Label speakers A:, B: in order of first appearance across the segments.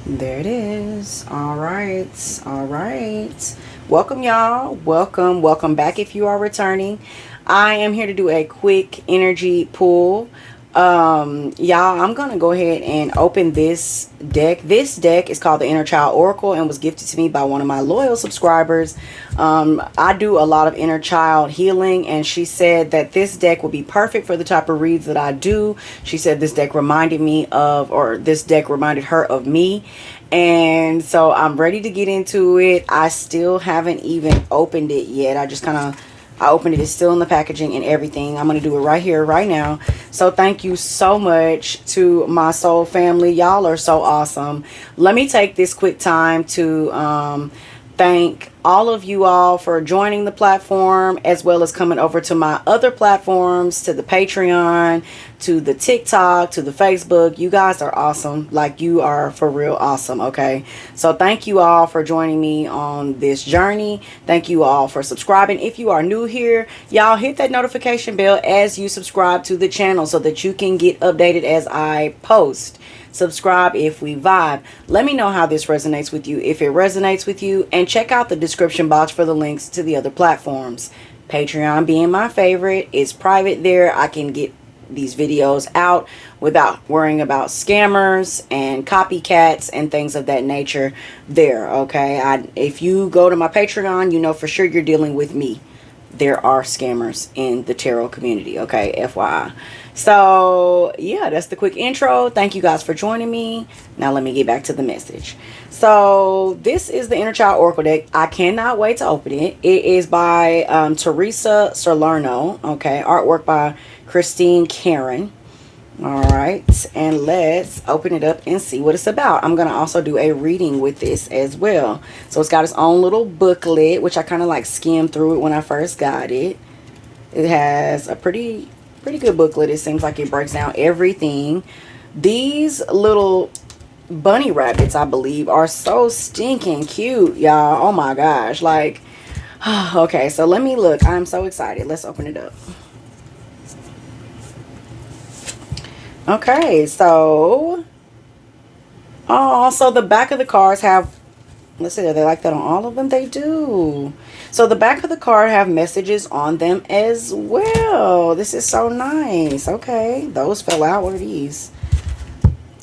A: There it is. All right. All right. Welcome, y'all. Welcome. Welcome back if you are returning. I am here to do a quick energy pull. Y'all, I'm going to go ahead and open this deck. This deck is called the Inner Child Oracle and was gifted to me by one of my loyal subscribers. I do a lot of inner child healing, and she said that this deck would be perfect for the type of reads that I do. She said this deck reminded me of, or this deck reminded her of me. And so I'm ready to get into it. I still haven't even opened it yet. I opened it. It's still in the packaging and everything. I'm going to do it right here, right now. So thank you so much to my soul family. Y'all are so awesome. Let me take this quick time to thank all of you all for joining the platform, as well as coming over to my other platforms, to the Patreon, to the TikTok, to the Facebook. You guys are awesome. Like, you are for real awesome. Okay, so thank you all for joining me on this journey. Thank you all for subscribing. If you are new here, y'all hit that notification bell as you subscribe to the channel so that you can get updated as I post. Subscribe if we vibe. Let me know how this resonates with you, if it resonates with you, and check out the description box for the links to the other platforms. Patreon being my favorite. It's private there. I can get these videos out without worrying about scammers and copycats and things of that nature there. Okay, if you go to my Patreon, you know for sure you're dealing with me. There are scammers in the tarot community. Okay, FYI. So yeah, that's the quick intro. Thank you guys for joining me. Now let me get back to the message. So this is the Inner Child Oracle deck. I cannot wait to open it. It is by Teresa Salerno. Okay, artwork by Christine Karen. All right, and let's open it up and see what it's about. I'm going to also do a reading with this as well. So it's got its own little booklet, which I kind of like skimmed through it when I first got it. It has a pretty good booklet. It seems like it breaks down everything. These little bunny rabbits, I believe, are so stinking cute, y'all. Oh my gosh. Like, okay, so let me look. I'm so excited. Let's open it up. Okay, so so the back of the cards have, let's see, are they like that on all of them? They do. So the back of the card have messages on them as well. This is so nice. Okay, those fell out. What are these?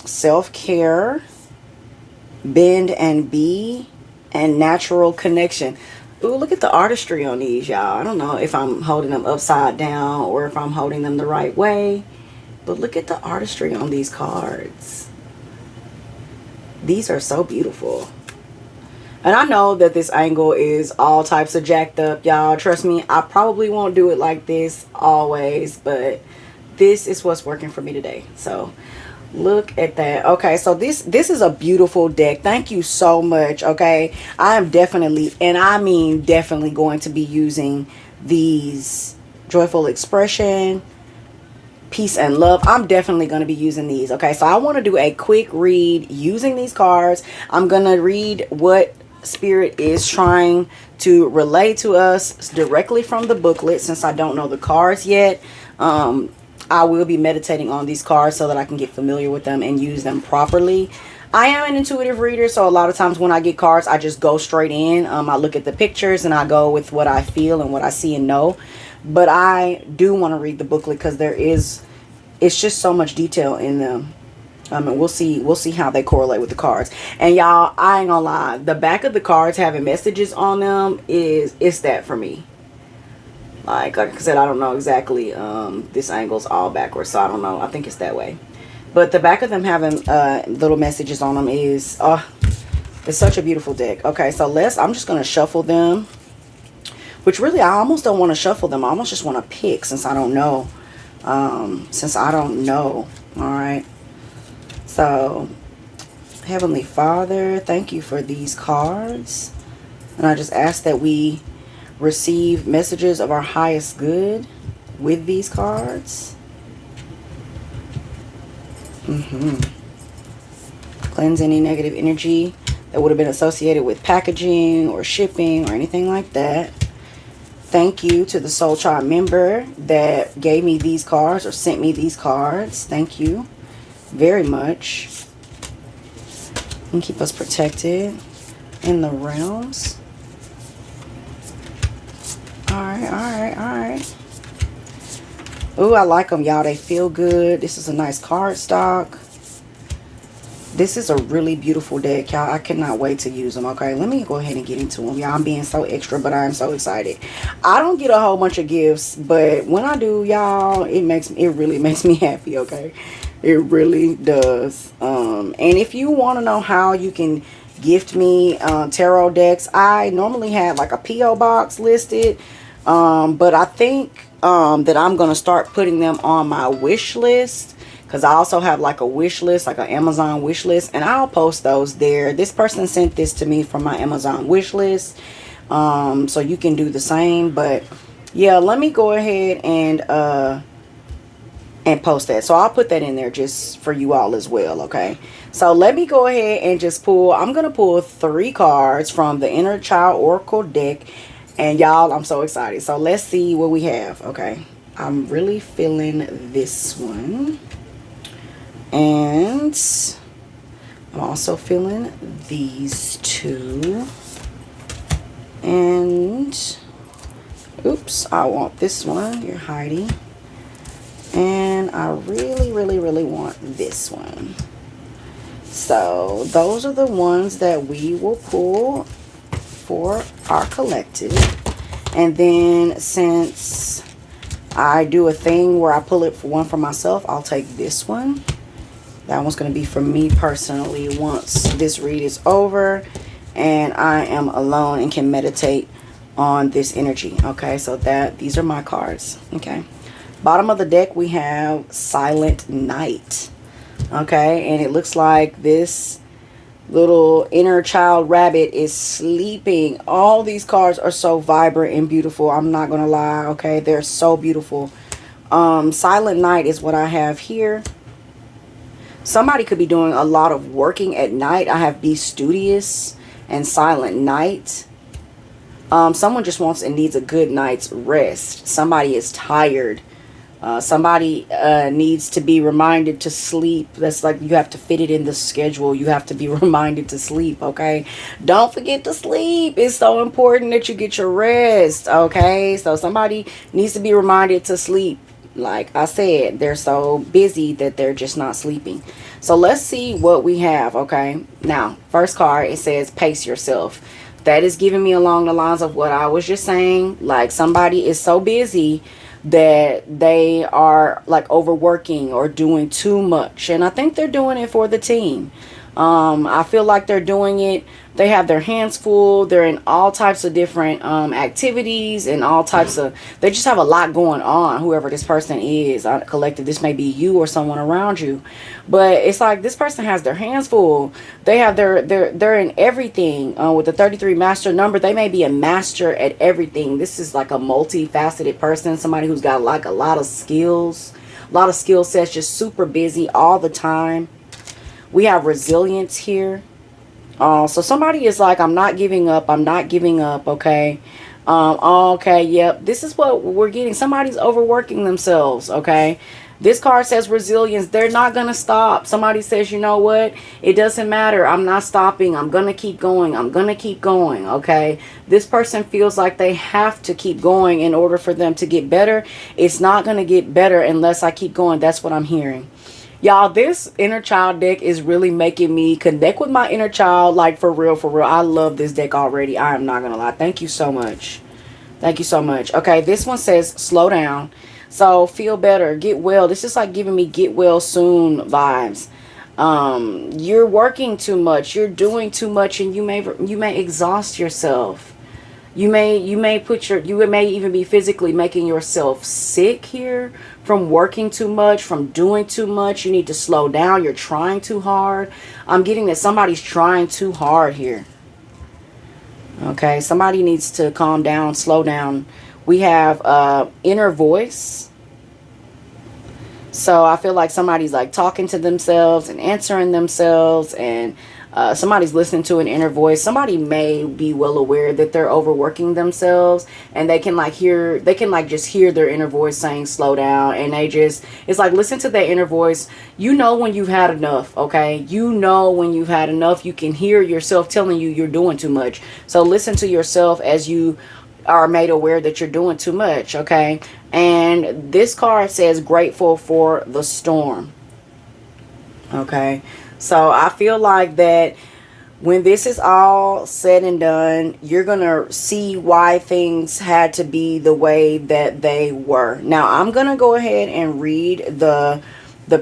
A: Self-care, bend and be, and natural connection. Ooh, look at the artistry on these, y'all. I don't know if I'm holding them upside down or if I'm holding them the right way. But look at the artistry on these cards. These are so beautiful. And I know that this angle is all types of jacked up, y'all. Trust me, I probably won't do it like this always, but this is what's working for me today. So look at that. Okay, so this is a beautiful deck. Thank you so much. Okay, I am definitely, and I mean definitely, going to be using these Joyful Expression, Peace and Love. I'm definitely going to be using these. Okay, so I want to do a quick read using these cards. I'm going to read what Spirit is trying to relay to us directly from the booklet, since I don't know the cards yet. I will be meditating on these cards so that I can get familiar with them and use them properly. I am an intuitive reader, so a lot of times when I get cards, I just go straight in. I look at the pictures and I go with what I feel and what I see and know. But I do want to read the booklet because it's just so much detail in them. And we'll see how they correlate with the cards. And y'all, I ain't gonna lie, the back of the cards having messages on them it's that for me. Like I said, I don't know exactly. This angle's all backwards, so I don't know. I think it's that way. But the back of them having little messages on them is it's such a beautiful deck. Okay, so I'm just gonna shuffle them. Which really, I almost don't want to shuffle them. I almost just want to pick, since I don't know. All right. So, Heavenly Father, thank you for these cards. And I just ask that we receive messages of our highest good with these cards. Cleanse any negative energy that would have been associated with packaging or shipping or anything like that. Thank you to the Soul Tribe member that gave me these cards or sent me these cards. Thank you very much. and keep us protected in the realms. Alright, alright, alright. Ooh, I like them, y'all. They feel good. This is a nice card stock. This is a really beautiful deck, y'all. I cannot wait to use them, okay? Let me go ahead and get into them, y'all. I'm being so extra, but I'm so excited. I don't get a whole bunch of gifts, but when I do, y'all, it really makes me happy, okay? It really does. And if you want to know how you can gift me tarot decks, I normally have like a P.O. box listed, but I think that I'm going to start putting them on my wish list, because I also have like a wish list, like an Amazon wish list, and I'll post those there. This person sent this to me from my Amazon wish list, so you can do the same. But yeah, let me go ahead and post that. So I'll put that in there just for you all as well, okay? So let me go ahead and just pull. I'm going to pull 3 cards from the Inner Child Oracle deck. And y'all, I'm so excited. So let's see what we have, okay? I'm really feeling this one. And I'm also feeling these 2. And, oops, I want this one. You're Heidi. And I really, really, really want this one. So those are the ones that we will pull for our collective. And then since I do a thing where I pull it for one for myself, I'll take this one. That one's going to be for me personally once this read is over and I am alone and can meditate on this energy. Okay, so these are my cards. Okay, bottom of the deck we have Silent Night. Okay, and it looks like this little inner child rabbit is sleeping. All these cards are so vibrant and beautiful. I'm not gonna lie, okay? They're so beautiful. Silent Night is what I have here. Somebody could be doing a lot of working at night. I have Be Studious and Silent Night. Someone just wants and needs a good night's rest. Somebody is tired. Somebody needs to be reminded to sleep. That's like you have to fit it in the schedule. You have to be reminded to sleep, okay? Don't forget to sleep. It's so important that you get your rest, okay? So somebody needs to be reminded to sleep. Like I said, they're so busy that they're just not sleeping. So let's see what we have, okay? Now, first card, it says pace yourself. That is giving me along the lines of what I was just saying. Like somebody is so busy that they are like overworking or doing too much, and I think they're doing it for the team. I feel like they're doing it, they have their hands full, they're in all types of different activities and all types of, they just have a lot going on, whoever this person is. Collective, this may be you or someone around you, but it's like this person has their hands full. They have they're in everything. With the 33 master number, they may be a master at everything. This is like a multifaceted person, somebody who's got like a lot of skills, a lot of skill sets, just super busy all the time. We have resilience here. So somebody is like, I'm not giving up. I'm not giving up. Okay. Okay. Yep. This is what we're getting. Somebody's overworking themselves. Okay. This card says resilience. They're not going to stop. Somebody says, you know what? It doesn't matter. I'm not stopping. I'm going to keep going. I'm going to keep going. Okay. This person feels like they have to keep going in order for them to get better. It's not going to get better unless I keep going. That's what I'm hearing. Y'all, this inner child deck is really making me connect with my inner child, like for real, for real. I love this deck already. I am not going to lie. Thank you so much. Thank you so much. Okay, this one says slow down. So feel better, get well. This is like giving me get well soon vibes. You're working too much. You're doing too much, and you may exhaust yourself. You may even be physically making yourself sick here from working too much, from doing too much. You need to slow down. You're trying too hard. I'm getting that somebody's trying too hard here. Okay, somebody needs to calm down, slow down. We have inner voice. So I feel like somebody's like talking to themselves and answering themselves, and Somebody's listening to an inner voice. Somebody may be well aware that they're overworking themselves, and they can like just hear their inner voice saying slow down, and it's like, listen to that inner voice. You know when you've had enough, okay? You know when you've had enough. You can hear yourself telling you you're doing too much. So listen to yourself as you are made aware that you're doing too much, okay? And this card says grateful for the storm. Okay, so I feel like that when this is all said and done, you're gonna see why things had to be the way that they were. Now I'm gonna go ahead and read the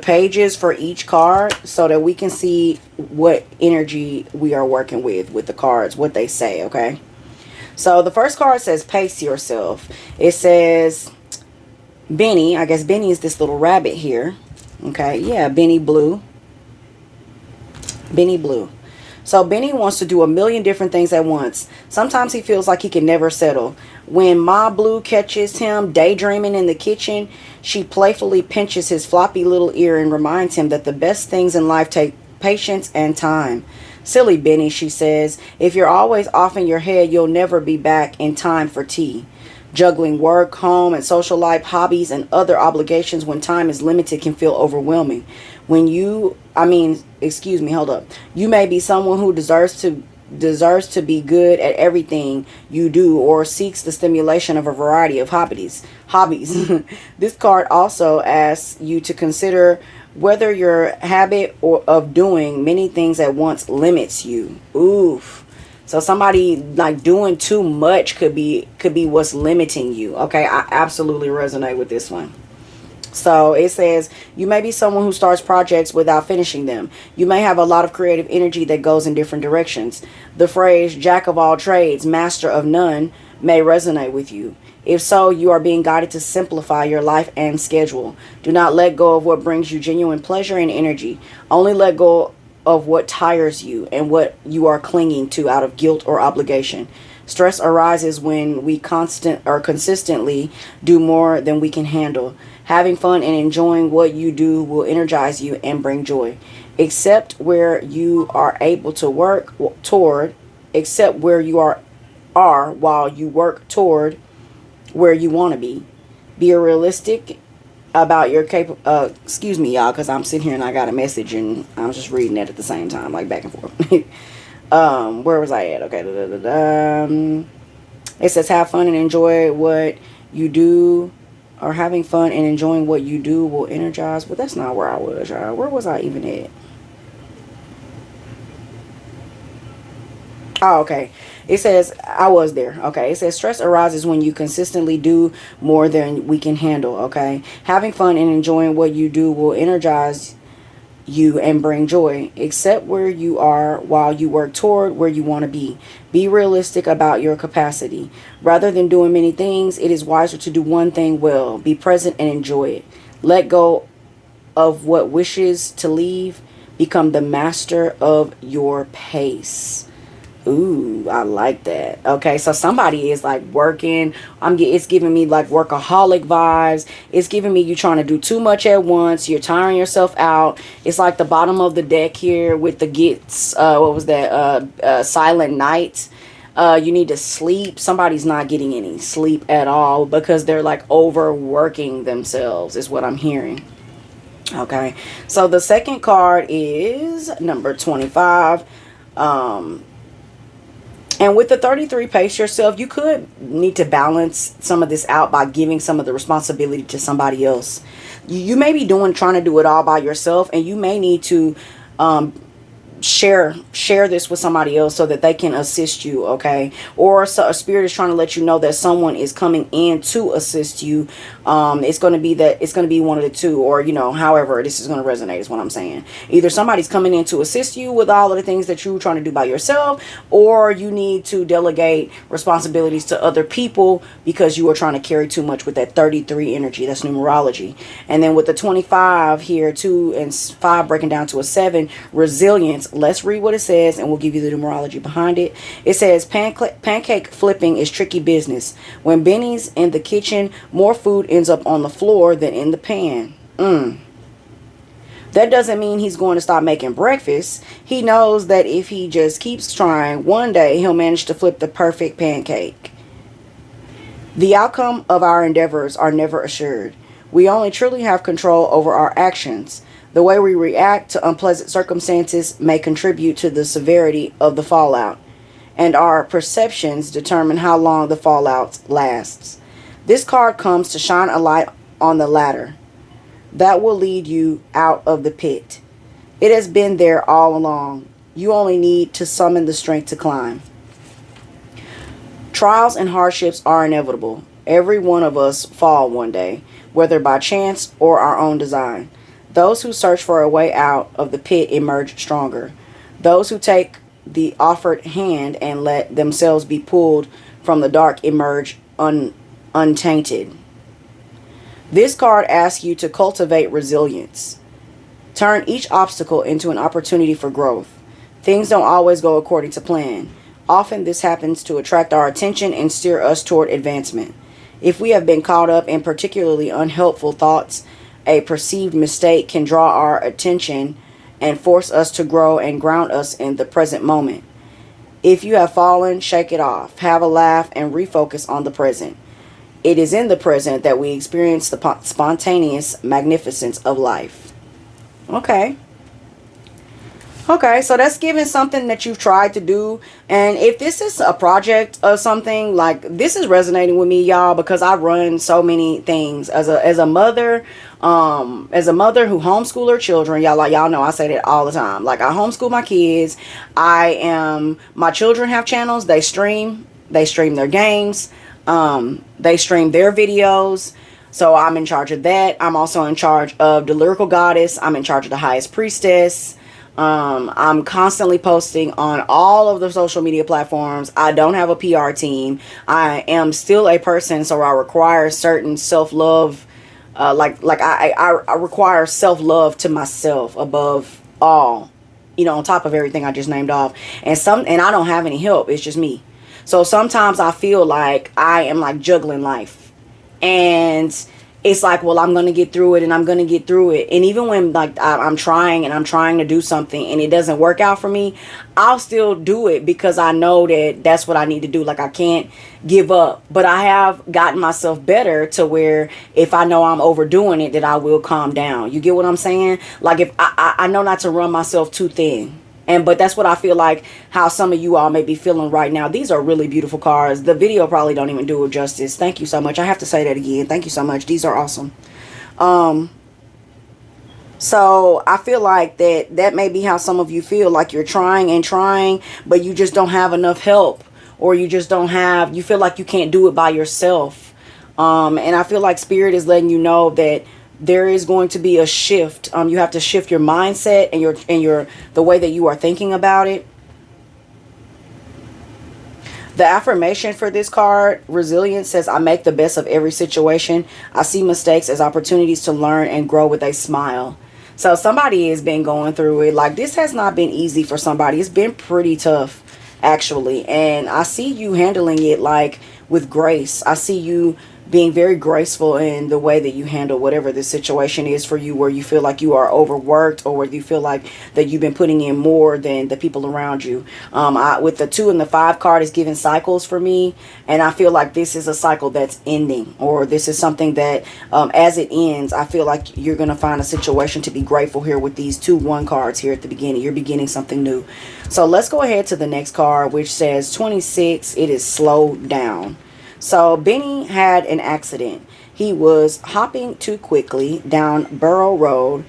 A: pages for each card so that we can see what energy we are working with the cards, what they say. Okay, so the first card says pace yourself. It says Benny. I guess Benny is this little rabbit here. Okay, yeah, Benny Blue. Benny Blue. So Benny wants to do a million different things at once. Sometimes he feels like he can never settle. When Ma Blue catches him daydreaming in the kitchen, she playfully pinches his floppy little ear and reminds him that the best things in life take patience and time. Silly Benny, she says, if you're always off in your head, you'll never be back in time for tea. Juggling work, home, and social life, hobbies, and other obligations when time is limited can feel overwhelming. You may be someone who deserves to be good at everything you do or seeks the stimulation of a variety of hobbies. This card also asks you to consider whether your habit of doing many things at once limits you. Oof. So somebody like doing too much could be what's limiting you. Okay, I absolutely resonate with this one. So it says you may be someone who starts projects without finishing them. You may have a lot of creative energy that goes in different directions. The phrase jack of all trades, master of none may resonate with you. If so, you are being guided to simplify your life and schedule. Do not let go of what brings you genuine pleasure and energy. Only let go of what tires you and what you are clinging to out of guilt or obligation. Stress arises when we consistently do more than we can handle. Having fun and enjoying what you do will energize you and bring joy. Accept where you are able to work toward, accept where you are while you work toward where you want to be. Be realistic about your excuse me y'all, because I'm sitting here and I got a message and I'm just reading it at the same time, like back and forth. Where was I at? Okay. It says have fun and enjoy what you do, or having fun and enjoying what you do will energize. But that's not where I was, y'all. Where was I even at? Oh, okay. It says, I was there. Okay. It says stress arises when you consistently do more than we can handle. Okay. Having fun and enjoying what you do will energize you and bring joy. Accept where you are while you work toward where you want to be. Be realistic about your capacity. Rather than doing many things, it is wiser to do one thing well. Be present and enjoy it. Let go of what wishes to leave. Become the master of your pace. Ooh, I like that. Okay, so somebody is like working. It's giving me like workaholic vibes. It's giving me you trying to do too much at once. You're tiring yourself out. It's like the bottom of the deck here with the what was that? Silent night. You need to sleep. Somebody's not getting any sleep at all because they're like overworking themselves is what I'm hearing. Okay, so the second card is number 25. And with the 33, pace yourself. You could need to balance some of this out by giving some of the responsibility to somebody else. You may be trying to do it all by yourself, and you may need to share this with somebody else so that they can assist you. Okay, or so a spirit is trying to let you know that someone is coming in to assist you. It's going to be one of the two, or however this is going to resonate is what I'm saying. Either somebody's coming in to assist you with all of the things that you're trying to do by yourself, or you need to delegate responsibilities to other people because you are trying to carry too much with that 33 energy. That's numerology. And then with the 25 here, 2 and 5 breaking down to a 7, resilience. Let's read what it says and we'll give you the numerology behind it. It says pancake flipping is tricky business. When Benny's in the kitchen, more food ends up on the floor than in the pan. That doesn't mean he's going to stop making breakfast. He knows that if he just keeps trying, one day he'll manage to flip the perfect pancake. The outcome of our endeavors are never assured. We only truly have control over our actions. The way we react to unpleasant circumstances may contribute to the severity of the fallout, and our perceptions determine how long the fallout lasts. This card comes to shine a light on the ladder that will lead you out of the pit. It has been there all along. You only need to summon the strength to climb. Trials and hardships are inevitable. Every one of us fall one day, whether by chance or our own design. Those who search for a way out of the pit emerge stronger. Those who take the offered hand and let themselves be pulled from the dark emerge untainted. This card asks you to cultivate resilience. Turn each obstacle into an opportunity for growth. Things don't always go according to plan. Often this happens to attract our attention and steer us toward advancement. If we have been caught up in particularly unhelpful thoughts, a perceived mistake can draw our attention and force us to grow and ground us in the present moment. If you have fallen, shake it off, have a laugh, and refocus on the present. It is in the present that we experience the spontaneous magnificence of life. Okay. Okay, so that's giving something that you've tried to do. And if this is a project of something, like, this is resonating with me, y'all, because I run so many things as a mother who homeschool her children. Y'all know I say that all the time. Like, I homeschool my kids. My children have channels. They stream their games. They stream their videos. So I'm in charge of that. I'm also in charge of the Lyrical Goddess. I'm in charge of the Highest Priestess. I'm constantly posting on all of the social media platforms. I don't have a PR team. I am still a person, so I require certain self-love. I require self-love to myself above all, on top of everything I just named off. And I don't have any help. It's just me. So sometimes I feel like I am like juggling life, and it's like, well, I'm going to get through it, and I'm going to get through it. And even when like I'm trying to do something and it doesn't work out for me, I'll still do it because I know that that's what I need to do. Like, I can't give up, but I have gotten myself better to where if I know I'm overdoing it, that I will calm down. You get what I'm saying? Like, if I know not to run myself too thin. But that's what I feel like how some of you all may be feeling right now. These are really beautiful cards. The video probably don't even do it justice. Thank you so much. I have to say that again. Thank you so much. These are awesome. So I feel like that may be how some of you feel, like you're trying and trying, but you just don't have enough help, or you feel like you can't do it by yourself. And I feel like Spirit is letting you know that there is going to be a shift. You have to shift your mindset and the way that you are thinking about it. The affirmation for this card, resilience, says, I make the best of every situation. I see mistakes as opportunities to learn and grow with a smile. So somebody has been going through it. Like, this has not been easy for somebody. It's been pretty tough, actually. And I see you handling it like with grace. I see you being very graceful in the way that you handle whatever the situation is for you, where you feel like you are overworked, or where you feel like that you've been putting in more than the people around you. With the 2 and the 5 card, is giving cycles for me, and I feel like this is a cycle that's ending, or this is something that as it ends, I feel like you're going to find a situation to be grateful here with these 2-1 cards here at the beginning. You're beginning something new. So let's go ahead to the next card, which says 26. It is slow down. So Benny had an accident. He was hopping too quickly down Borough Road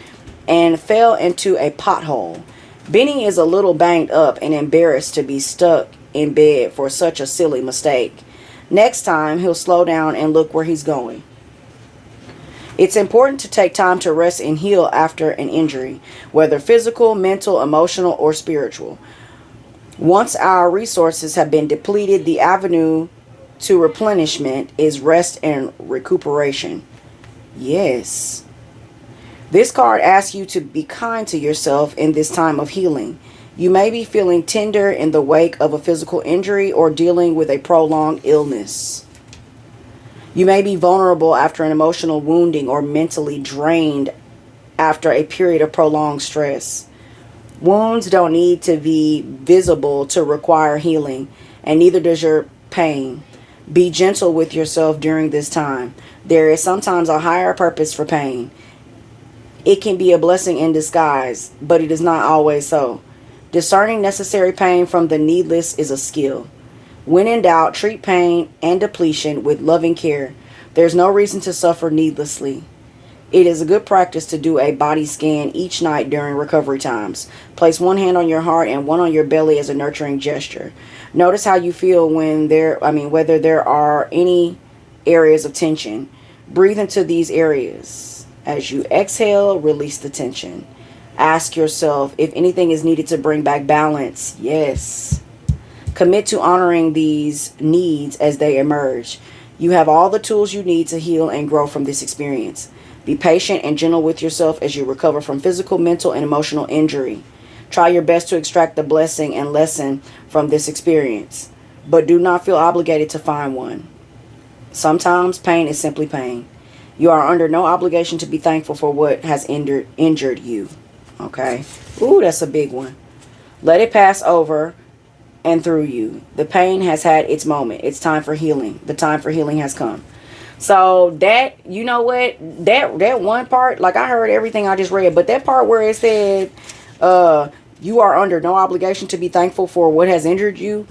A: and fell into a pothole. Benny is a little banged up and embarrassed to be stuck in bed for such a silly mistake. Next time, he'll slow down and look where he's going. It's important to take time to rest and heal after an injury, whether physical, mental, emotional, or spiritual. Once our resources have been depleted, the avenue to replenishment is rest and recuperation. Yes. This card asks you to be kind to yourself in this time of healing. You may be feeling tender in the wake of a physical injury or dealing with a prolonged illness. You may be vulnerable after an emotional wounding or mentally drained after a period of prolonged stress. Wounds don't need to be visible to require healing, and neither does your pain. Be gentle with yourself during this time. There is sometimes a higher purpose for pain. It can be a blessing in disguise, but it is not always so. Discerning necessary pain from the needless is a skill. When in doubt, treat pain and depletion with loving care. There's no reason to suffer needlessly. It is a good practice to do a body scan each night during recovery times. Place one hand on your heart and one on your belly as a nurturing gesture. Notice how you feel whether there are any areas of tension. Breathe into these areas. As you exhale, release the tension. Ask yourself if anything is needed to bring back balance. Yes. Commit to honoring these needs as they emerge. You have all the tools you need to heal and grow from this experience. Be patient and gentle with yourself as you recover from physical, mental, and emotional injury. Try your best to extract the blessing and lesson from this experience, but do not feel obligated to find one. Sometimes pain is simply pain. You are under no obligation to be thankful for what has injured you. Okay? Ooh, that's a big one. Let it pass over and through you. The pain has had its moment. It's time for healing. The time for healing has come. So that, you know what, that one part, like I heard everything I just read, but that part where it said, you are under no obligation to be thankful for what has injured you.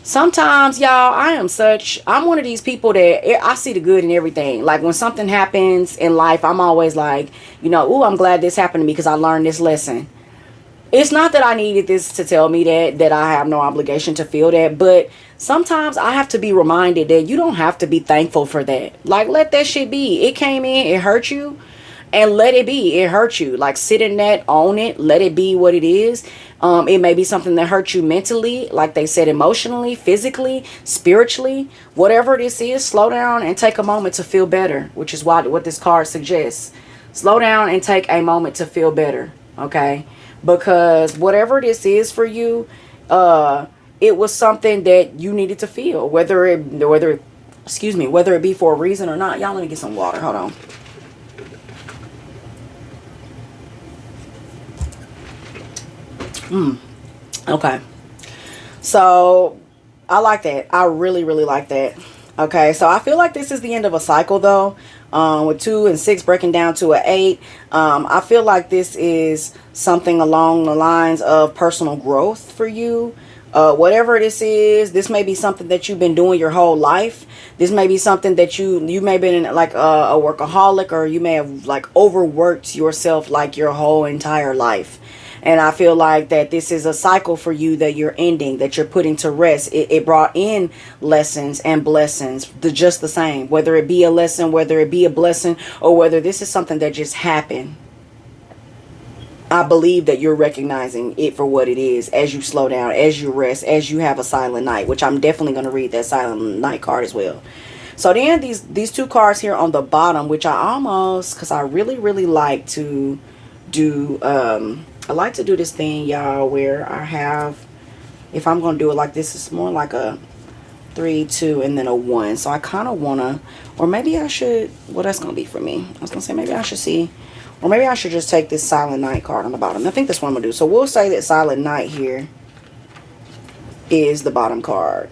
A: Sometimes, y'all, I'm one of these people that I see the good in everything. Like when something happens in life, I'm always like, ooh, I'm glad this happened to me because I learned this lesson. It's not that I needed this to tell me that I have no obligation to feel that, but sometimes I have to be reminded that you don't have to be thankful for that. Like, let that shit be. It came in, it hurt you, and let it be. It hurt you. Like, sit in that, own it, let it be what it is. It may be something that hurt you mentally, like they said, emotionally, physically, spiritually. Whatever this is, slow down and take a moment to feel better, which is what this card suggests. Slow down and take a moment to feel better, okay? Because whatever this is for you, it was something that you needed to feel, whether it be for a reason or not. Y'all, let me get some water. Hold on. Okay. So I like that. I really, really like that. Okay. So I feel like this is the end of a cycle though. With 2 and 6 breaking down to an 8. I feel like this is something along the lines of personal growth for you. Whatever this is, this may be something that you've been doing your whole life. This may be something that you may have been like a workaholic, or you may have like overworked yourself like your whole entire life. And I feel like that this is a cycle for you that you're ending, that you're putting to rest. It brought in lessons and blessings, just the same. Whether it be a lesson, whether it be a blessing, or whether this is something that just happened. I believe that you're recognizing it for what it is as you slow down, as you rest, as you have a silent night, which I'm definitely going to read that silent night card as well. So then these 2 cards here on the bottom, which because I really, really like to do, I like to do this thing, y'all, where I have, if I'm going to do it like this, it's more like a 3, 2, and then a 1. So I kind of want to, or maybe I should, well, that's going to be for me. I was going to say maybe I should see, or maybe I should just take this Silent Night card on the bottom. I think that's what I'm going to do. So we'll say that Silent Night here is the bottom card.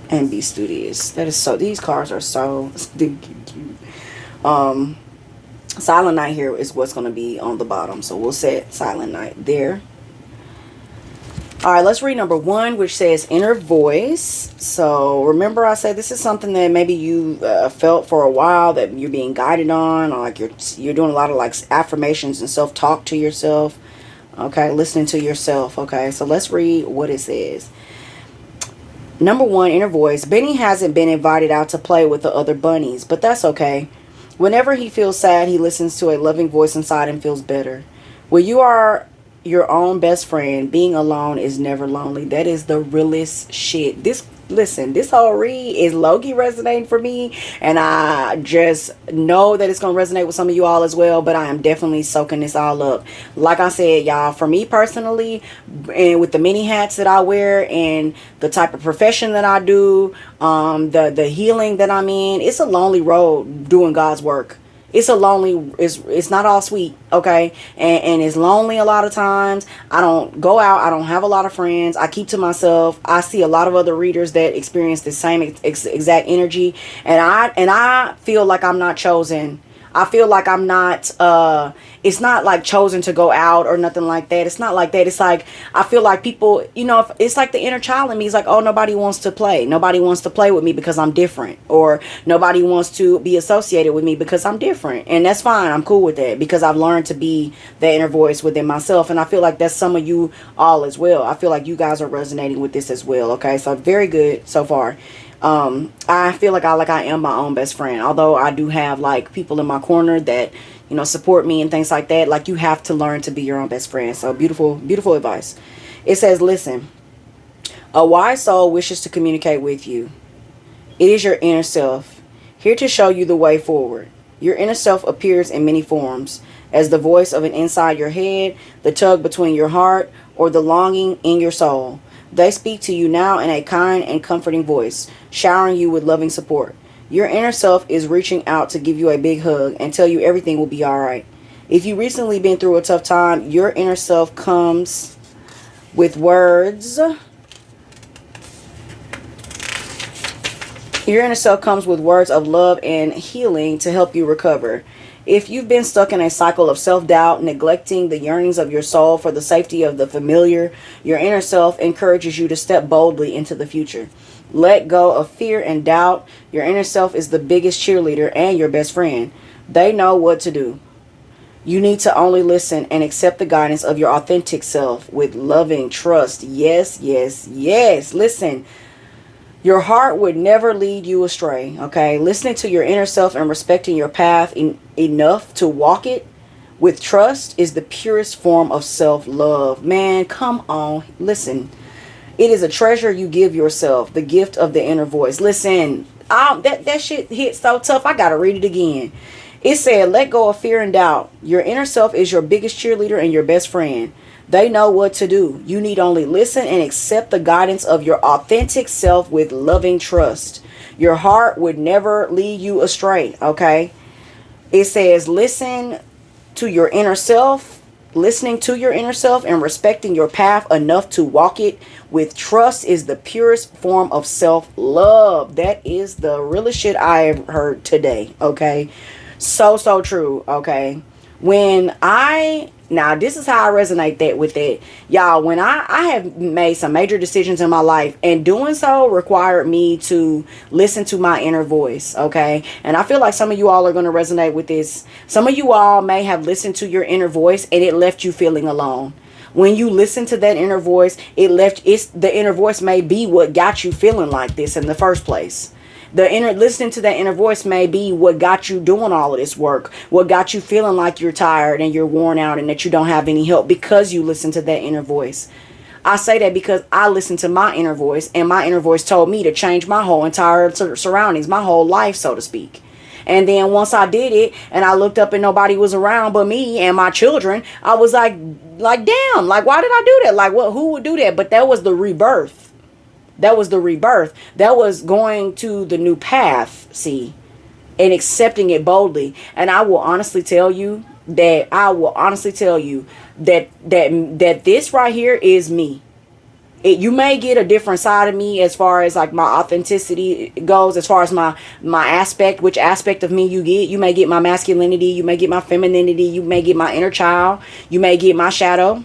A: And be studious. That is so, these cards are so stinking cute. Silent Night here is what's going to be on the bottom. So we'll set Silent Night there. Alright, let's read number 1, which says inner voice. So remember I said this is something that maybe you felt for a while, that you're being guided on, or like you're doing a lot of like affirmations and self-talk to yourself. Okay, listening to yourself. Okay, so let's read what it says. Number 1, inner voice. Benny hasn't been invited out to play with the other bunnies, but that's okay. Whenever he feels sad, he listens to a loving voice inside and feels better. When you are your own best friend, being alone is never lonely. That is the realest shit. This whole read is low-key resonating for me, and I just know that it's going to resonate with some of you all as well, but I am definitely soaking this all up. Like I said, y'all, for me personally, and with the many hats that I wear and the type of profession that I do, the healing that I'm in, it's a lonely road doing God's work. It's a lonely, it's not all sweet, okay? And it's lonely a lot of times. I don't go out. I don't have a lot of friends. I keep to myself. I see a lot of other readers that experience the same exact energy. And I feel like I'm not chosen. I feel like I'm not, it's not like chosen to go out or nothing like that. It's not like that. It's like, I feel like people, you know, if, it's like the inner child in me is like, oh, nobody wants to play. Nobody wants to play with me because I'm different. Or nobody wants to be associated with me because I'm different. And that's fine. I'm cool with that because I've learned to be the inner voice within myself. And I feel like that's some of you all as well. I feel like you guys are resonating with this as well. Okay, so very good so far. I feel like I am my own best friend, although I do have like people in my corner that, you know, support me and things like that. Like, you have to learn to be your own best friend. So beautiful advice. It says, listen, a wise soul wishes to communicate with you. It is your inner self, here to show you the way forward. Your inner self appears in many forms, as the voice of an inside your head, the tug between your heart, or the longing in your soul. They speak to you now in a kind and comforting voice, showering you with loving support. Your inner self is reaching out to give you a big hug and tell you everything will be alright. If you've recently been through a tough time, your inner self comes with words. Your inner self comes with words of love and healing to help you recover. If you've been stuck in a cycle of self-doubt, neglecting the yearnings of your soul for the safety of the familiar, your inner self encourages you to step boldly into the future. Let go of fear and doubt. Your inner self is the biggest cheerleader and your best friend. They know what to do. You need to only listen and accept the guidance of your authentic self with loving trust. Yes, yes, yes. Listen. Your heart would never lead you astray, okay? Listening to your inner self and respecting your path enough to walk it with trust is the purest form of self-love. Man, come on. Listen. It is a treasure you give yourself, the gift of the inner voice. Listen, that shit hit so tough, I gotta read it again. It said, let go of fear and doubt. Your inner self is your biggest cheerleader and your best friend. They know what to do. You need only listen and accept the guidance of your authentic self with loving trust. Your heart would never lead you astray, okay? It says, listen to your inner self, listening to your inner self and respecting your path enough to walk it with trust is the purest form of self-love. That is the realest shit I have heard today, okay? So true, okay? Now, this is how I resonate with that. Y'all, when I have made some major decisions in my life, and doing so required me to listen to my inner voice, okay? And I feel like some of you all are going to resonate with this. Some of you all may have listened to your inner voice and it left you feeling alone. When you listen to that inner voice, the inner voice may be what got you feeling like this in the first place. Listening to that inner voice may be what got you doing all of this work, what got you feeling like you're tired and you're worn out and that you don't have any help, because you listen to that inner voice. I say that because I listened to my inner voice, and my inner voice told me to change my whole entire surroundings, my whole life, so to speak. And then once I did it and I looked up and nobody was around but me and my children, I was like damn, like, why did I do that? Like, what? Who would do that? But that was the rebirth. That was the rebirth. That was going to the new path, see, and accepting it boldly. And I will honestly tell you that that this right here is me. You may get a different side of me as far as like my authenticity goes, as far as my aspect, which aspect of me you get. You may get my masculinity, you may get my femininity, you may get my inner child, you may get my shadow.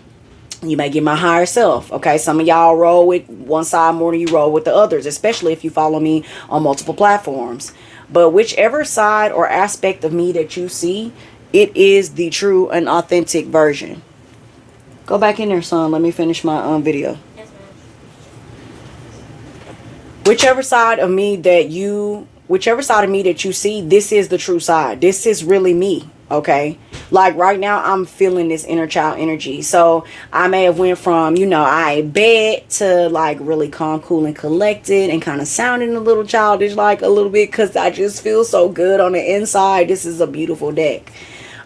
A: You may get my higher self, okay? Some of y'all roll with one side more than you roll with the others, especially if you follow me on multiple platforms. But whichever side or aspect of me that you see, it is the true and authentic version. Go back in there, son. Let me finish my video.
B: Yes, ma'am.
A: Whichever side of me that you see, this is the true side. This is really me. Okay, like right now I'm feeling this inner child energy. So I may have went from, I bet, to like really calm, cool, and collected, and kind of sounding a little childish, like a little bit, because I just feel so good on the inside. This is a beautiful deck.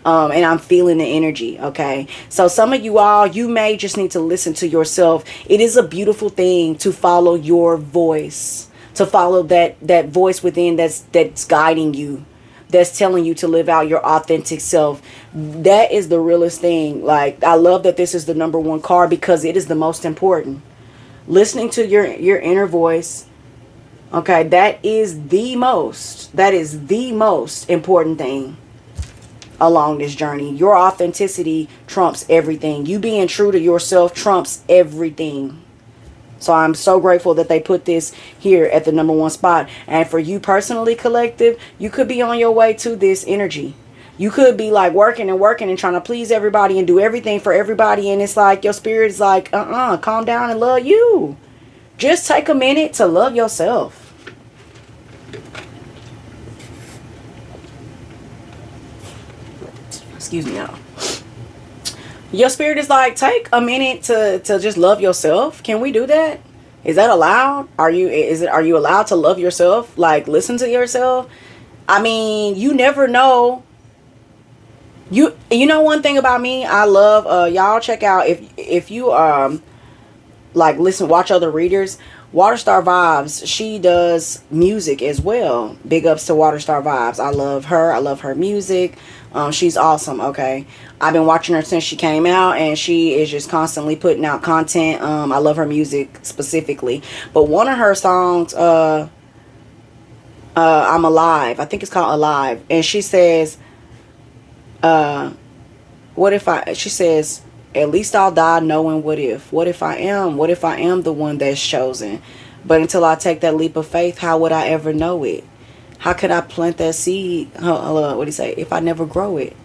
A: And I'm feeling the energy, okay? So some of you all, you may just need to listen to yourself. It is a beautiful thing to follow your voice, to follow that voice within that's guiding you, that's telling you to live out your authentic self. That is the realest thing. Like, I love that this is the number one card because it is the most important. Listening to your inner voice. Okay, that is the most important thing along this journey. Your authenticity trumps everything. You being true to yourself trumps everything. So I'm so grateful that they put this here at the number one spot. And for you personally, collective, you could be on your way to this energy. You could be like working and trying to please everybody and do everything for everybody. And it's like your spirit is like, calm down and love you. Just take a minute to love yourself. Excuse me, y'all. Your spirit is like, take a minute to just love yourself. Can we do that? Is that allowed? Are you allowed to love yourself? Like, listen to yourself? I mean, you never know. You know one thing about me, I love y'all check out if you like watch other readers. Waterstar Vibes, she does music as well. Big ups to Waterstar Vibes. I love her. I love her music. She's awesome. Okay, I've been watching her since she came out, and she is just constantly putting out content. I love her music specifically, but one of her songs, I'm Alive, I think it's called Alive, and she says, she says, at least I'll die knowing what if I am the one that's chosen. But until I take that leap of faith, how would I ever know it? How could I plant that seed? What do you say? If I never grow it,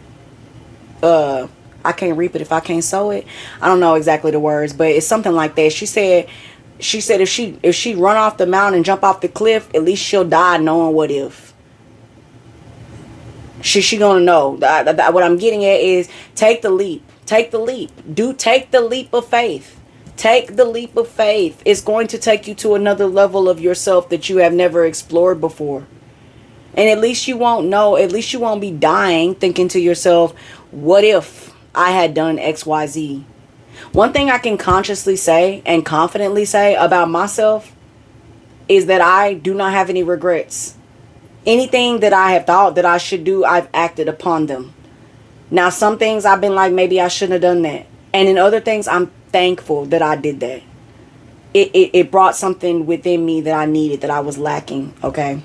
A: I can't reap it if I can't sow it. I don't know exactly the words, but it's something like that. She said if she run off the mountain and jump off the cliff, at least she'll die knowing what if. She gonna know. What I'm getting at is take the leap. Take the leap. Take the leap of faith. Take the leap of faith. It's going to take you to another level of yourself that you have never explored before. And at least you won't know. At least you won't be dying thinking to yourself, what if I had done XYZ? One thing I can consciously say and confidently say about myself is that I do not have any regrets. Anything that I have thought that I should do, I've acted upon them. Now, some things I've been like, maybe I shouldn't have done that. And in other things, I'm thankful that I did that. It brought something within me that I needed, that I was lacking. Okay.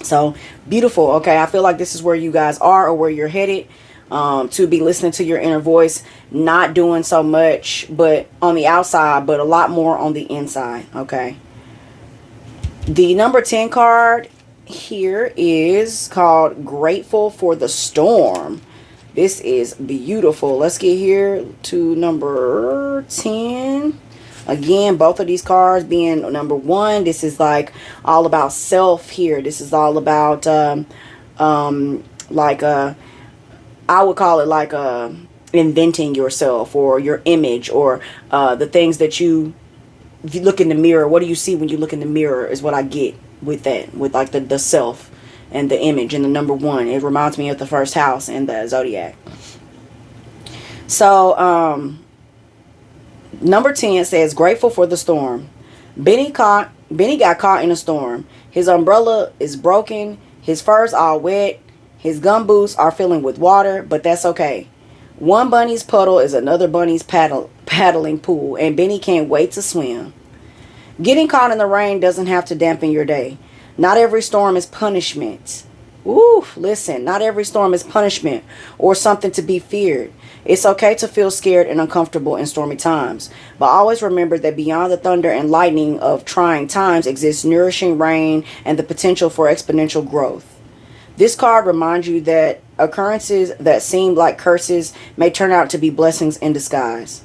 A: So, beautiful. Okay. I feel like this is where you guys are, or where you're headed, to be listening to your inner voice, not doing so much, but on the outside, but a lot more on the inside. Okay. The number 10 card here is called Grateful for the Storm. This is beautiful. Let's get here to number 10. Again, both of these cards being number 1. This is like all about self here. This is all about I would call it like inventing yourself, or your image, or the things that if you look in the mirror, what do you see when you look in the mirror is what I get with that, with like the self and the image and the number 1. It reminds me of the first house in the zodiac. So number 10 says, grateful for the storm. Benny got caught in a storm. His umbrella is broken, his fur's all wet, his gumboots are filling with water, but that's okay. One bunny's puddle is another bunny's paddling pool, and Benny can't wait to swim. Getting caught in the rain doesn't have to dampen your day. Not every storm is punishment. Ooh, listen, not every storm is punishment or something to be feared. It's okay to feel scared and uncomfortable in stormy times, but always remember that beyond the thunder and lightning of trying times exists nourishing rain and the potential for exponential growth. This card reminds you that occurrences that seem like curses may turn out to be blessings in disguise.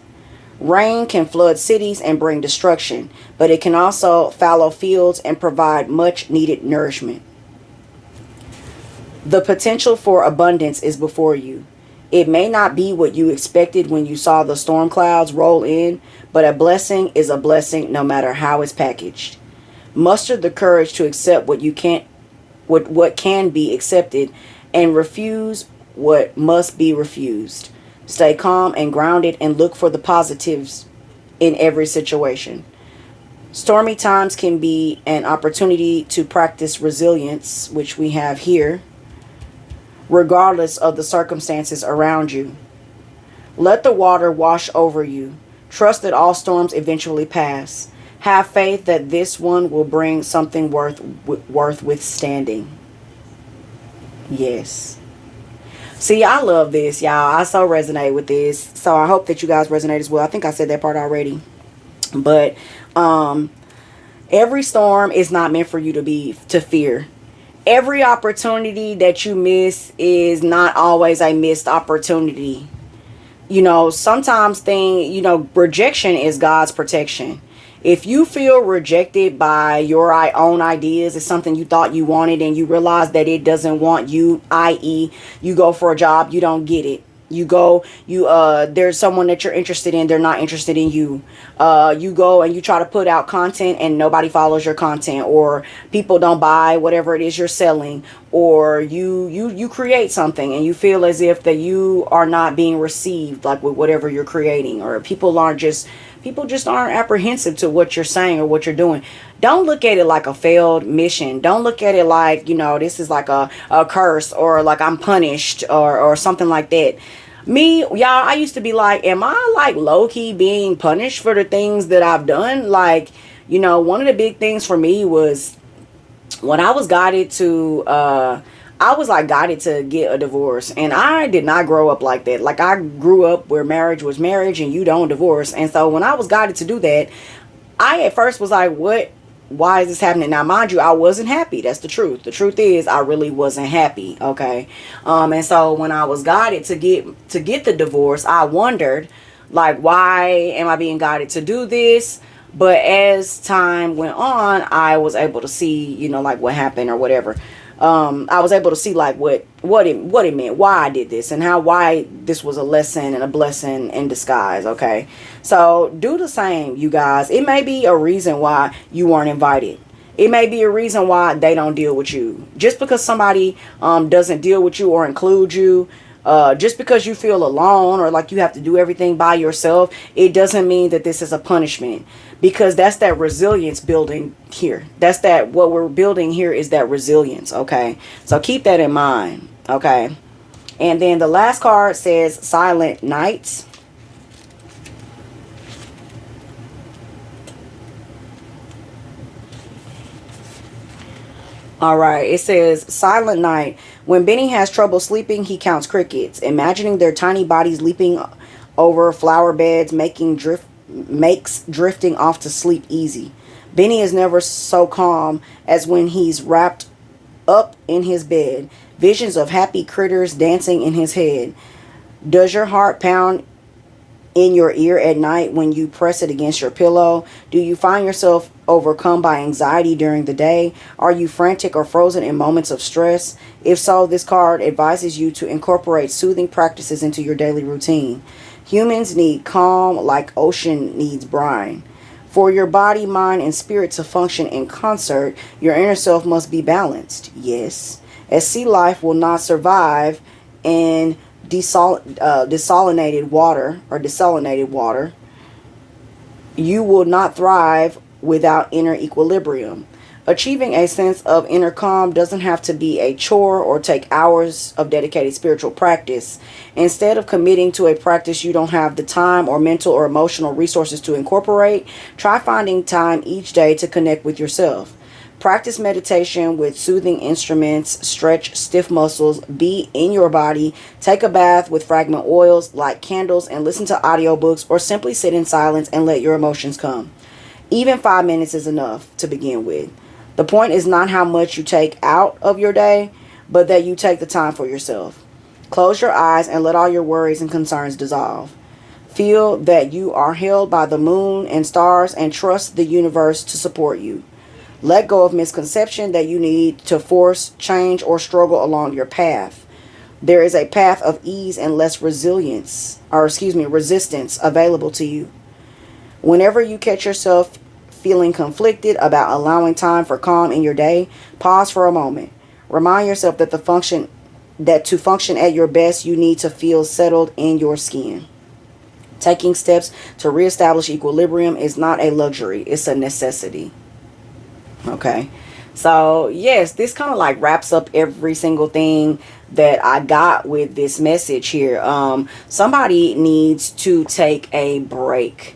A: Rain can flood cities and bring destruction, but it can also fallow fields and provide much needed nourishment. The potential for abundance is before you. It may not be what you expected when you saw the storm clouds roll in, but a blessing is a blessing no matter how it's packaged. Muster the courage to accept what can be accepted, and refuse what must be refused. Stay calm and grounded, and look for the positives in every situation. Stormy times can be an opportunity to practice resilience, which we have here. regardless of the circumstances around you. Let the water wash over you. Trust that all storms eventually pass. Have faith that this one will bring something worth withstanding. Yes. See, I love this, y'all. I so resonate with this. So I hope that you guys resonate as well. I think I said that part already. But every storm is not meant for you to fear. Every opportunity that you miss is not always a missed opportunity. You know, sometimes rejection is God's protection. If you feel rejected by your own ideas, it's something you thought you wanted and you realize that it doesn't want you, i.e. you go for a job, you don't get it. There's someone that you're interested in, they're not interested in you. You go and you try to put out content and nobody follows your content, or people don't buy whatever it is you're selling, or you create something and you feel as if that you are not being received, like with whatever you're creating, or people just aren't apprehensive to what you're saying or what you're doing. Don't look at it like a failed mission. Don't look at it like, this is like a curse, or like I'm punished, or something like that. Me, y'all, I used to be like, am I like low-key being punished for the things that I've done? Like, one of the big things for me was when I was guided to get a divorce, and I did not grow up like that. Like, I grew up where marriage was marriage and you don't divorce. And so when I was guided to do that, I at first was like, why is this happening? Now, mind you, I wasn't happy. That's the truth. The truth is I really wasn't happy. Okay. And so when I was guided to get the divorce, I wondered, like, why am I being guided to do this? But as time went on, I was able to see, like what happened or whatever. I was able to see like what it meant, why I did this, and why this was a lesson and a blessing in disguise. Okay, so do the same, you guys. It may be a reason why you weren't invited. It may be a reason why they don't deal with you. Just because somebody doesn't deal with you or include you, just because you feel alone or like you have to do everything by yourself, it doesn't mean that this is a punishment. Because that's that resilience building here. What we're building here is that resilience, okay? So keep that in mind, okay? And then the last card says Silent Nights. All right, it says Silent Night. When Benny has trouble sleeping, he counts crickets, imagining their tiny bodies leaping over flower beds, makes drifting off to sleep easy. Benny is never so calm as when he's wrapped up in his bed, visions of happy critters dancing in his head. Does your heart pound in your ear at night when you press it against your pillow? Do you find yourself overcome by anxiety during the day? Are you frantic or frozen in moments of stress? If so, this card advises you to incorporate soothing practices into your daily routine. Humans need calm like ocean needs brine. For your body, mind, and spirit to function in concert, your inner self must be balanced. Yes, as sea life will not survive in desalinated water, you will not thrive without inner equilibrium. Achieving a sense of inner calm doesn't have to be a chore or take hours of dedicated spiritual practice. Instead of committing to a practice you don't have the time or mental or emotional resources to incorporate, try finding time each day to connect with yourself. Practice meditation with soothing instruments, stretch stiff muscles, be in your body, take a bath with fragment oils, light candles, and listen to audiobooks, or simply sit in silence and let your emotions come. Even 5 minutes is enough to begin with. The point is not how much you take out of your day, but that you take the time for yourself. Close your eyes and let all your worries and concerns dissolve. Feel that you are held by the moon and stars and trust the universe to support you. Let go of misconception that you need to force change or struggle along your path. There is a path of ease and less resistance available to you. Whenever you catch yourself feeling conflicted about allowing time for calm in your day, pause for a moment. Remind yourself that to function at your best, you need to feel settled in your skin. Taking steps to reestablish equilibrium is not a luxury, it's a necessity. Okay, so yes, this kind of like wraps up every single thing that I got with this message here. Somebody needs to take a break.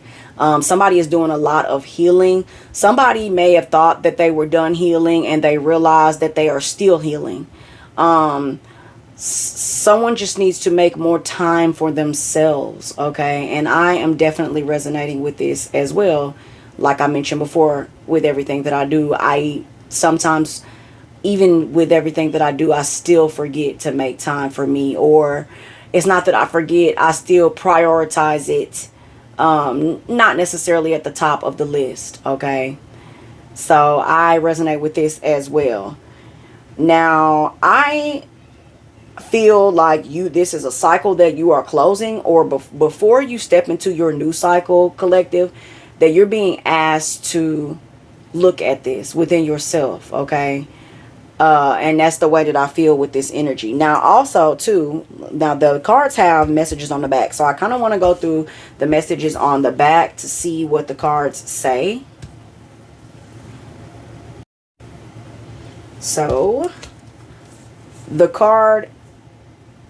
A: Somebody is doing a lot of healing. Somebody may have thought that they were done healing and they realized that they are still healing. Someone just needs to make more time for themselves, okay? And I am definitely resonating with this as well. Like I mentioned before, with everything that I do, I sometimes, even with everything that I do, I still forget to make time for me. Or it's not that I forget, I still prioritize it, not necessarily at the top of the list, okay? So I resonate with this as well. Now, I feel like this is a cycle that you are closing, or before you step into your new cycle, collective, that you're being asked to look at this within yourself, okay? And that's the way that I feel with this energy. Now, also, too, now the cards have messages on the back. So I kind of want to go through the messages on the back to see what the cards say. So, the card,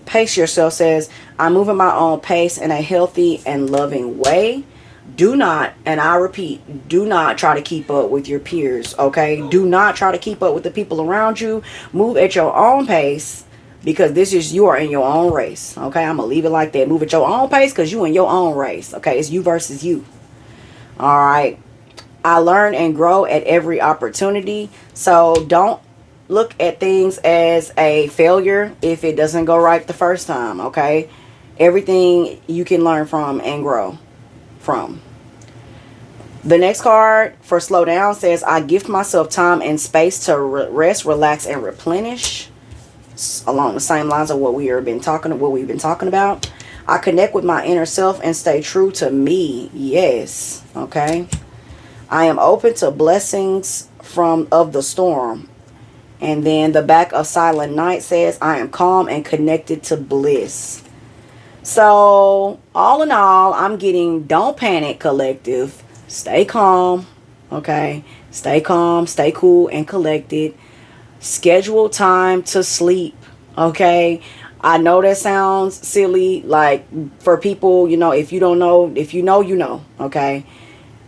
A: Pace Yourself, says, I'm moving my own pace in a healthy and loving way. Do not, and I repeat, do not try to keep up with your peers, okay? Do not try to keep up with the people around you. Move at your own pace, because you are in your own race, okay? I'm going to leave it like that. Move at your own pace because you in your own race, okay? It's you versus you. All right. I learn and grow at every opportunity. So don't look at things as a failure if it doesn't go right the first time, okay? Everything you can learn from and grow from. The next card for slow down says, I gift myself time and space to rest, relax, and replenish. Along the same lines of what we've been talking about. I connect with my inner self and stay true to me. Yes. Okay. I am open to blessings of the storm. And then the back of Silent Night says, I am calm and connected to bliss. So, all in all, I'm getting, don't panic, collective. Stay calm, okay? Stay calm, stay cool and collected. Schedule time to sleep, okay? I know that sounds silly, like, for people, if you don't know, if you know, you know, okay?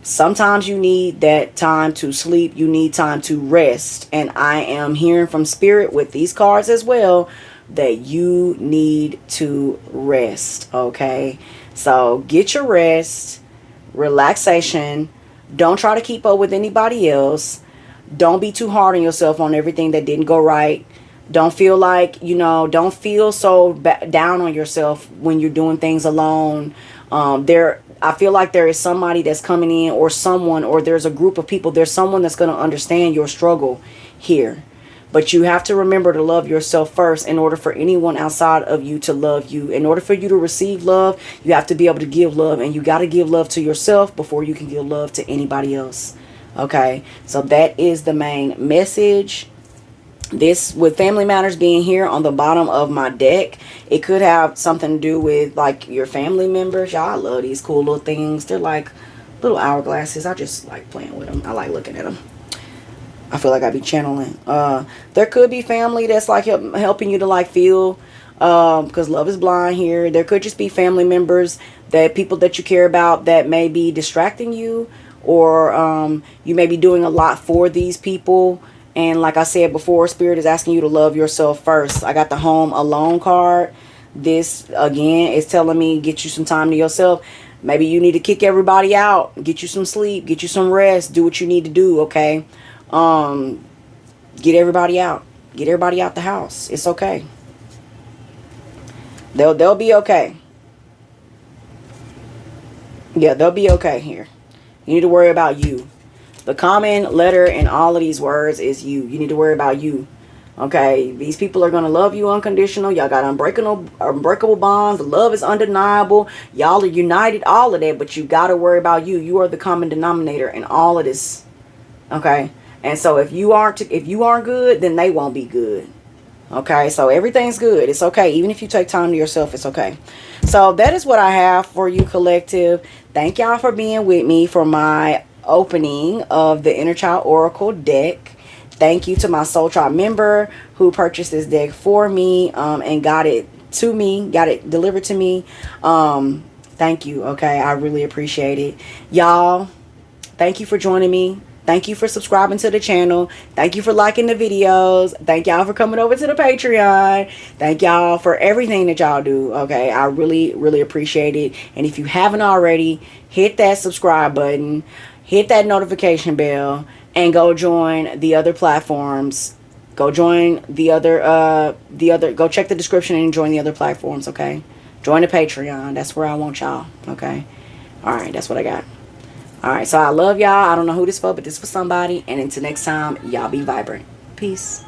A: Sometimes you need that time to sleep. You need time to rest. And I am hearing from Spirit with these cards as well, that you need to rest, okay? So get your rest, relaxation. Don't try to keep up with anybody else. Don't be too hard on yourself on everything that didn't go right. Don't feel like, don't feel so down on yourself when you're doing things alone. I feel like there is somebody that's coming in, or someone, or there's a group of people. There's someone that's going to understand your struggle here. But you have to remember to love yourself first in order for anyone outside of you to love you. In order for you to receive love, you have to be able to give love. And you got to give love to yourself before you can give love to anybody else. Okay, so that is the main message. This, with Family Matters being here on the bottom of my deck, it could have something to do with like your family members. Y'all, I love these cool little things. They're like little hourglasses. I just like playing with them. I like looking at them. I feel like I be channeling. There could be family that's like helping you to like feel, because love is blind here. There could just be family members, that people that you care about, that may be distracting you, or you may be doing a lot for these people. And like I said before, Spirit is asking you to love yourself first. I got the Home Alone card. This, again, is telling me get you some time to yourself. Maybe you need to kick everybody out. Get you some sleep. Get you some rest. Do what you need to do, okay? Get everybody out. Get everybody out the house. It's okay. They'll be okay. Yeah, they'll be okay here. You need to worry about you. The common letter in all of these words is you. You need to worry about you. Okay, these people are going to love you unconditional. Y'all got unbreakable bonds. The love is undeniable. Y'all are united, all of that. But you got to worry about you. You are the common denominator in all of this. Okay, and so if you aren't good, then they won't be good. Okay, so everything's good. It's okay. Even if you take time to yourself, it's okay. So that is what I have for you, collective. Thank y'all for being with me for my opening of the Inner Child Oracle deck. Thank you to my Soul Tribe member who purchased this deck for me and got it to me, got it delivered to me. Thank you. Okay, I really appreciate it. Y'all, thank you for joining me. Thank you for subscribing to the channel. Thank you for liking the videos. Thank y'all for coming over to the Patreon. Thank y'all for everything that y'all do. Okay, I really, really appreciate it. And if you haven't already, hit that subscribe button, hit that notification bell, and go join the other platforms. Go join go check the description and join the other platforms, okay? Join the Patreon. That's where I want y'all, okay? All right, that's what I got. All right, so I love y'all. I don't know who this for, but this for somebody. And until next time, y'all be vibrant. Peace.